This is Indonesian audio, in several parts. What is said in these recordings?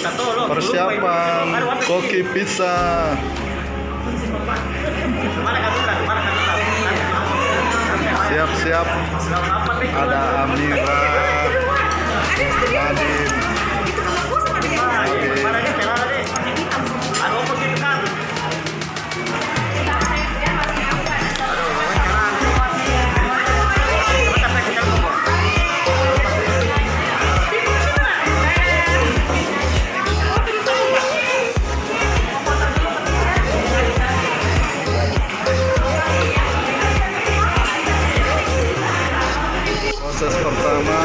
Persiapan koki pizza. Siap-siap. Ada Amira, Nadine. Proses pertama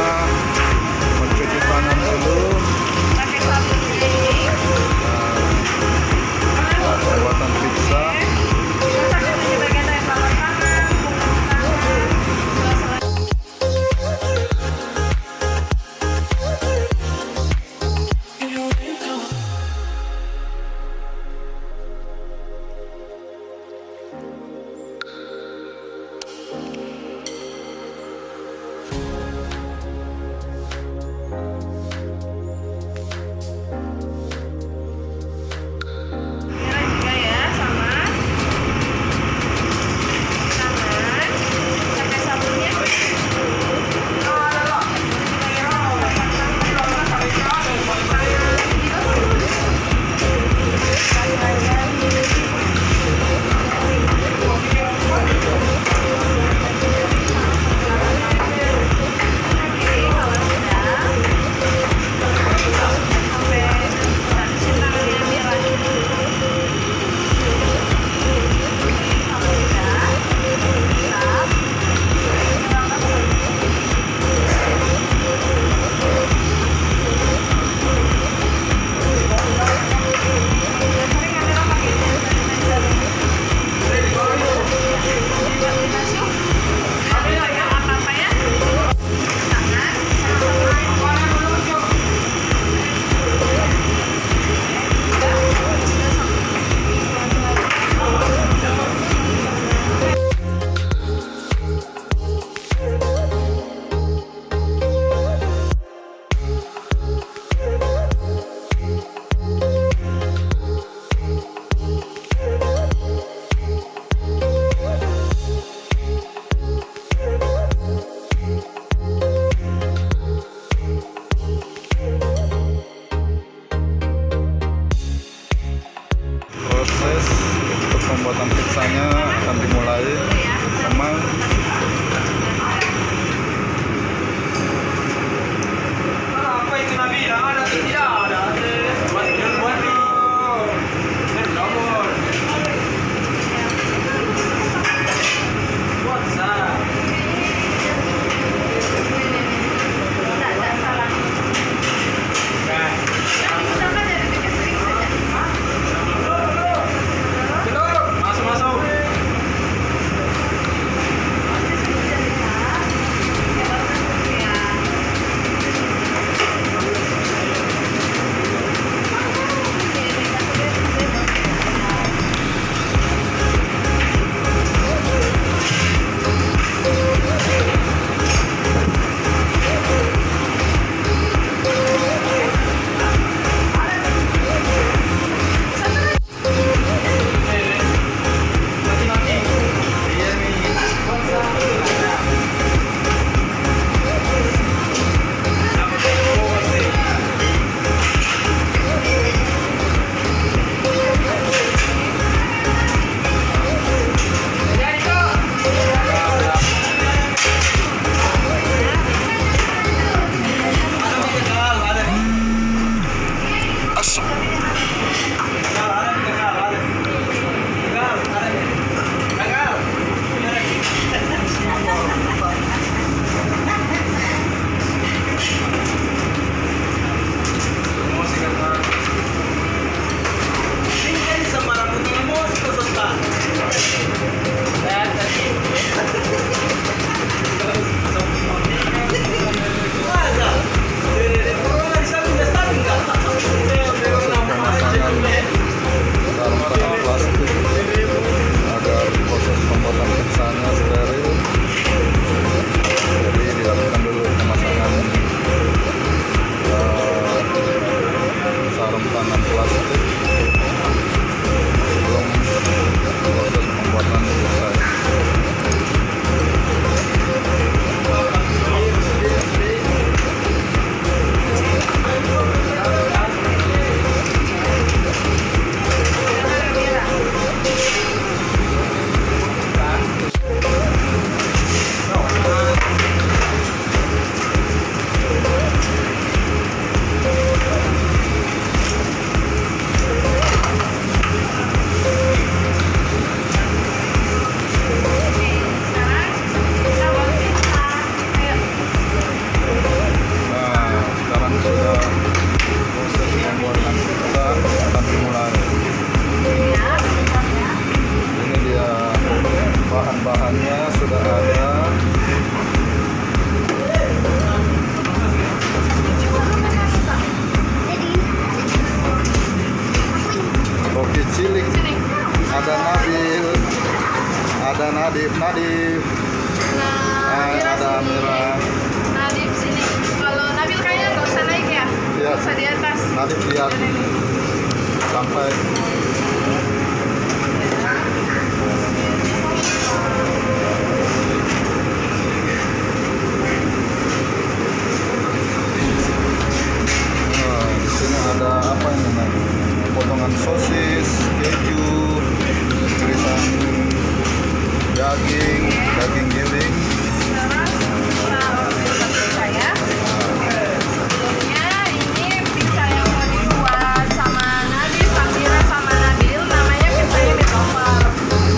ada Nadif. Nah, Amira Ada sini. Amira. Nadif sini. Kalau Nabil kayaknya nggak usah naik ya. Iya. Nggak usah di atas. Nadif lihat Udah ini. sampai. Nah, di sini ada apa ini? Nak? Potongan sosis, keju, irisan daging giling. Sekarang kita ambil pizza ya. Sebelumnya ini pizza yang mau dibuat sama Nadif, Amira sama Nabil. Namanya pizzanya meatloaf.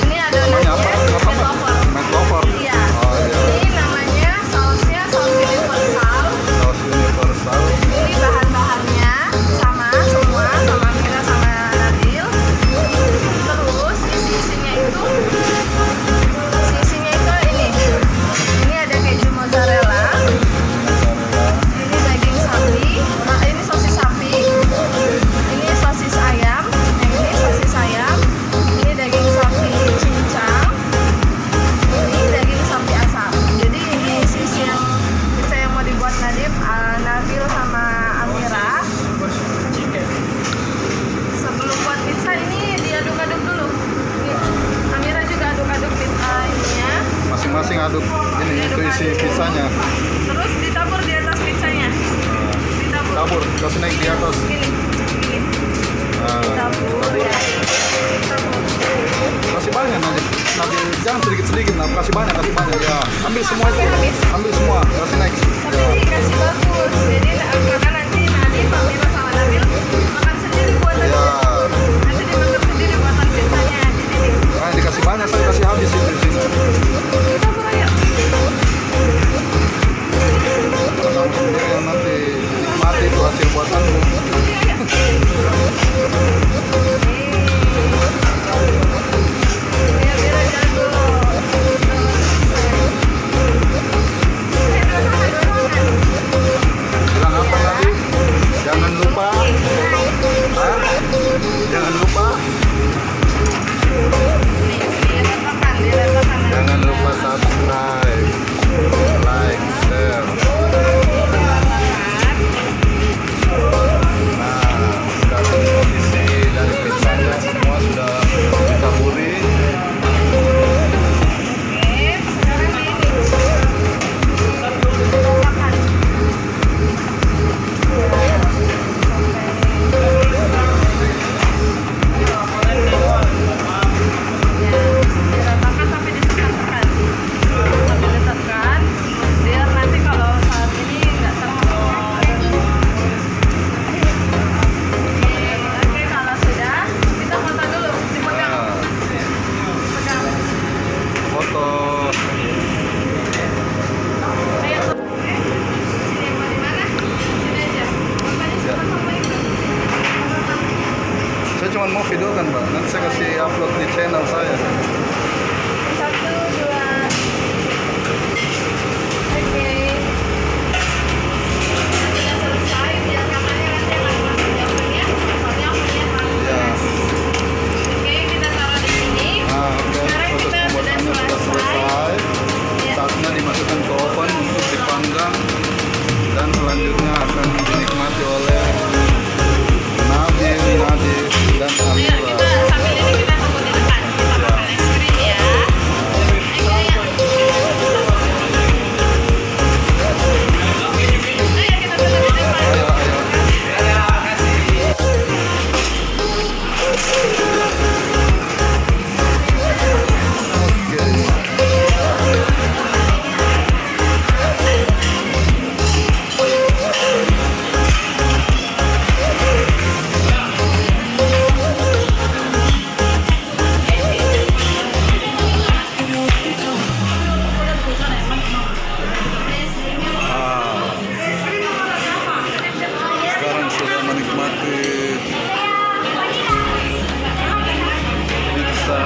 Ini ada Namanya apa? Apa? meatloaf. Meatloaf. Iya. Oh iya. Ini namanya sausnya saus universal. Saus universal. Ini bahan-bahannya sama semua sama Amira sama Nabil. Terus isinya itu ini ada keju mozzarella, ini daging sapi, ini sosis sapi, ini sosis ayam, ini sosis ayam, ini daging sapi cincang, ini daging sapi asap. Jadi ini sisi yang pizza yang mau dibuat Nadif, Nabil sama Amira. Sebelum buat pizza ini diaduk-aduk dulu. Ini, Amira juga aduk-aduk pizza ininya. Masing-masing aduk ini itu isi pizzanya. Terus ditabur di atas pizzanya. Ditabur. Tabur, kasih naik di atas. Gini. Nah, Ditabur ya. Ditabur. kasih banyak nanti jangan sedikit-sedikit, nah kasih banyak ya. Ambil semua itu, Habis. ambil semua, kasih naik. Tapi Ya. dikasih bagus. Jadi karena nanti Nadif, Amira sama Nabil makan sendiri buatan. Ya. Nanti dimakan sendiri buatan pizzanya. Jadi Nah, dikasih banyak, saya kasih habis itu di sini. ditabur aja. Karena kamu sendiri yang nanti nikmati itu hasil buatanmu. Amira jago. Bilang apa tadi? Jangan lupa, Hah? Jangan lupa, jangan lupa subscribe, like, share. Nah, sekarang kondisi dari pizzanya semua sudah ditaburi. Diratakan tapi ditekan-tekan. Tapi ditekan biar nanti kalau saat ini nggak terlalu. Oke, kalau sudah kita foto dulu, dipegang. Nah, Pegang. foto. Ayo tuh. Sini mau di mana? Sini aja. Bapaknya siapa sama itu? Saya cuma mau video kan, Pak. Nanti saya kasih upload di channel saya. 1, 2. Oke. Sudah selesai, biar kamarnya nanti langsung diambil ya. Soalnya akunnya panas. Ya. Oke, kita taruh di sini. Nah, oke. Sekarang Proses kita sudah pembuatannya sudah selesai. selesai. Ya. Saatnya dimasukkan ke oven untuk dipanggang dan selanjutnya akan dinikmati oleh Nabil, Nadif, dan Ayo Amira. kita sambil ini kita tunggu di depan. Kita makan es krim ya. Ayo, ayo. Ayo kita tunggu di depan. Ayo, ayo. Oke. Ah, sekarang sudah menikmati pizza.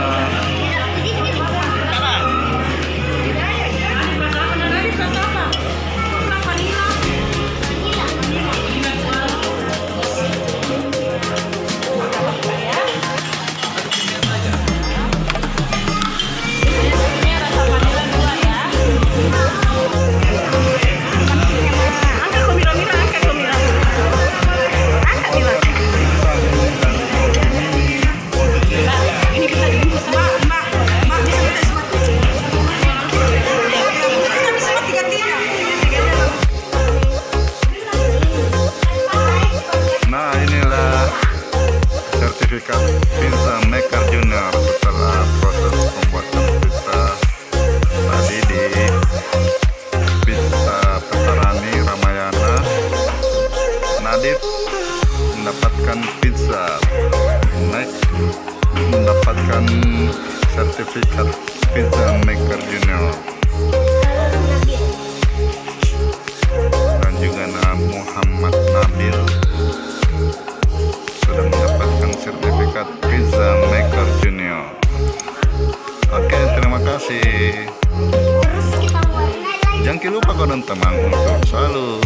sertifikat Pizza Maker Junior setelah proses pembuatan pizza tadi di Pizza Petarani Ramayana. Nadif mendapatkan pizza, mendapatkan sertifikat Pizza Maker Junior. Dan juga Muhammad Nabil sudah mendapatkan sertifikat Pizza Maker Junior. Oke, terima kasih. Jangan lupa kau dan teman untuk selalu